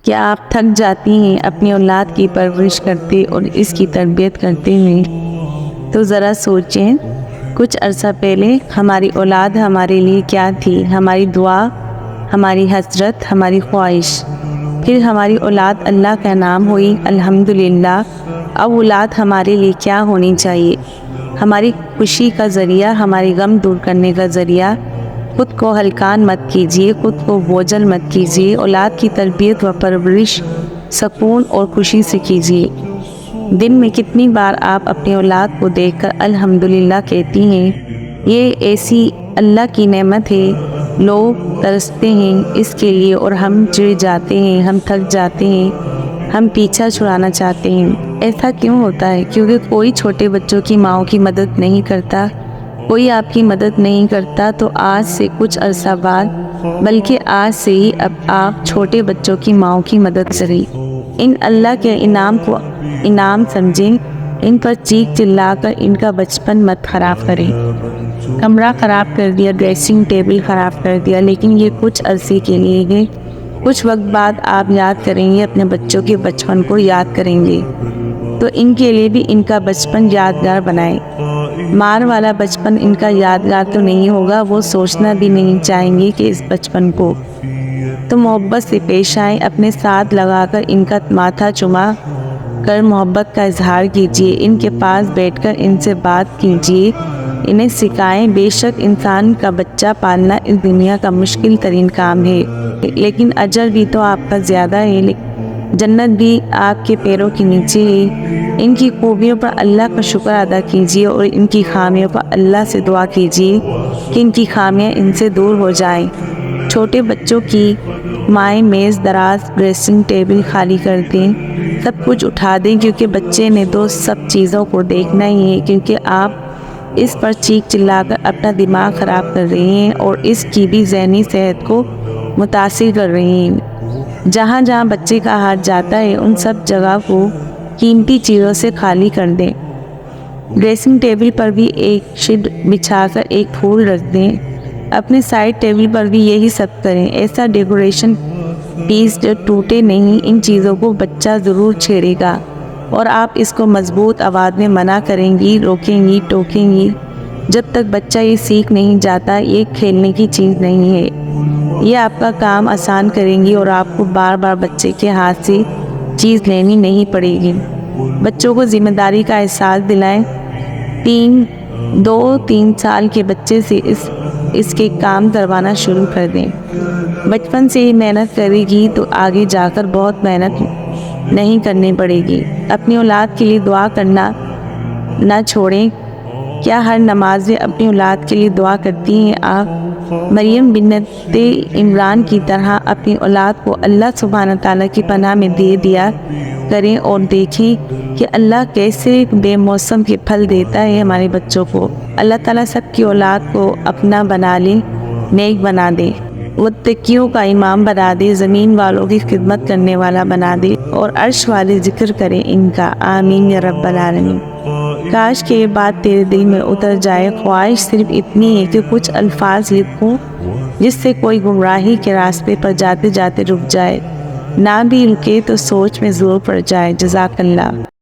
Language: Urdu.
کیا آپ تھک جاتی ہیں اپنی اولاد کی پرورش کرتے اور اس کی تربیت کرتے ہوئے؟ تو ذرا سوچیں، کچھ عرصہ پہلے ہماری اولاد ہمارے لیے کیا تھی؟ ہماری دعا، ہماری حسرت، ہماری خواہش۔ پھر ہماری اولاد اللہ کا نام ہوئی، الحمدللہ۔ اب اولاد ہمارے لیے کیا ہونی چاہیے؟ ہماری خوشی کا ذریعہ، ہماری غم دور کرنے کا ذریعہ۔ خود کو ہلکان مت کیجیے، خود کو بوجھل مت کیجیے۔ اولاد کی تربیت و پرورش سکون اور خوشی سے کیجیے۔ دن میں کتنی بار آپ اپنی اولاد کو دیکھ کر الحمدللہ کہتی ہیں؟ یہ ایسی اللہ کی نعمت ہے، لوگ ترستے ہیں اس کے لیے اور ہم چڑ جاتے ہیں، ہم تھک جاتے ہیں، ہم پیچھا چھڑانا چاہتے ہیں۔ ایسا کیوں ہوتا ہے؟ کیونکہ کوئی چھوٹے بچوں کی ماؤں کی مدد نہیں کرتا، کوئی آپ کی مدد نہیں کرتا۔ تو آج سے کچھ عرصہ بعد، بلکہ آج سے ہی اب آپ چھوٹے بچوں کی ماؤں کی مدد کریں۔ ان اللہ کے انعام کو انعام سمجھیں، ان پر چیخ چلا کر ان کا بچپن مت خراب کریں۔ کمرہ خراب کر دیا، ڈریسنگ ٹیبل خراب کر دیا، لیکن یہ کچھ عرصے کے لیے ہے۔ کچھ وقت بعد آپ یاد کریں گے، اپنے بچوں کے بچپن کو یاد کریں گے، تو ان کے لیے بھی ان کا بچپن یادگار بنائیں۔ مار والا بچپن ان کا یادگار تو نہیں ہوگا، وہ سوچنا بھی نہیں چاہیں گے کہ اس بچپن کو۔ تو محبت سے پیش آئیں، اپنے ساتھ لگا کر ان کا ماتھا چما کر محبت کا اظہار کیجیے، ان کے پاس بیٹھ کر ان سے بات کیجیے، انہیں سکھائیں۔ بے شک انسان کا بچہ پالنا اس دنیا کا مشکل ترین کام ہے، لیکن اجر بھی تو آپ کا زیادہ ہے، جنت بھی آپ کے پیروں کے نیچے ہے۔ ان کی خوبیوں پر اللہ کا شکر ادا کیجیے اور ان کی خامیوں پر اللہ سے دعا کیجیے کہ ان کی خامیاں ان سے دور ہو جائیں۔ چھوٹے بچوں کی مائیں میز دراز، ڈریسنگ ٹیبل خالی کر دیں، سب کچھ اٹھا دیں، کیونکہ بچے نے تو سب چیزوں کو دیکھنا ہی ہے، کیونکہ آپ اس پر چیخ چلا کر اپنا دماغ خراب کر رہے ہیں اور اس کی بھی ذہنی صحت کو متاثر کر رہے ہیں۔ جہاں جہاں بچے کا ہاتھ جاتا ہے ان سب جگہ کو قیمتی چیزوں سے خالی کر دیں۔ ڈریسنگ ٹیبل پر بھی ایک شیٹ بچھا کر ایک پھول رکھ دیں، اپنے سائڈ ٹیبل پر بھی یہی سب کریں۔ ایسا ڈیکوریشن پیس جو ٹوٹے نہیں، ان چیزوں کو بچہ ضرور چھیڑے گا اور آپ اس کو مضبوط آواز میں منع کریں گی، روکیں گی، ٹوکیں گی۔ جب تک بچہ یہ سیکھ نہیں جاتا یہ کھیلنے کی چیز نہیں ہے، یہ آپ کا کام آسان کریں گی اور آپ کو بار بار بچے کے ہاتھ سے چیز لینی نہیں پڑے گی۔ بچوں کو ذمہ داری کا احساس دلائیں۔ 2-3 سال کے بچے سے اس کے کام کروانا شروع کر دیں۔ بچپن سے ہی محنت کرے گی تو آگے جا کر بہت محنت نہیں کرنی پڑے گی۔ اپنی اولاد کے لیے دعا کرنا نہ چھوڑیں۔ کیا ہر نماز میں اپنی اولاد کے لیے دعا کرتی ہیں آپ؟ مریم بنت عمران کی طرح اپنی اولاد کو اللہ سبحانہ تعالیٰ کی پناہ میں دے دیا کریں اور دیکھیں کہ اللہ کیسے بے موسم کے پھل دیتا ہے ہمارے بچوں کو۔ اللہ تعالیٰ سب کی اولاد کو اپنا بنا لے، نیک بنا دے، متقیوں کا امام بنا دے، زمین والوں کی خدمت کرنے والا بنا دے اور عرش والے ذکر کریں ان کا۔ آمین یا رب العالمین۔ کاش کہ یہ بات تیرے دل میں اتر جائے۔ خواہش صرف اتنی ہے کہ کچھ الفاظ لکھوں جس سے کوئی گمراہی کے راستے پر جاتے جاتے رک جائے، نہ بھی رکے تو سوچ میں ضرور پڑ جائے۔ جزاک اللہ۔